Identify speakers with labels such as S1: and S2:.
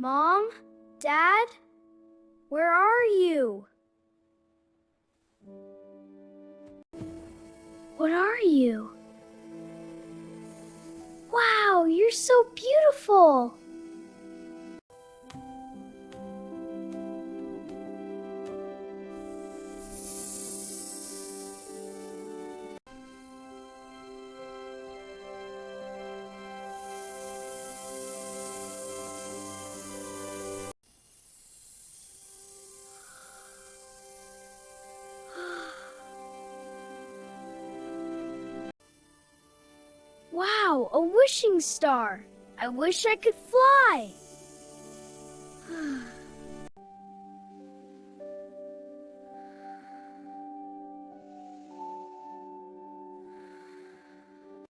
S1: Mom? Dad? Where are you? What are you? Wow, you're so beautiful! Wow, a wishing star! I wish I could fly!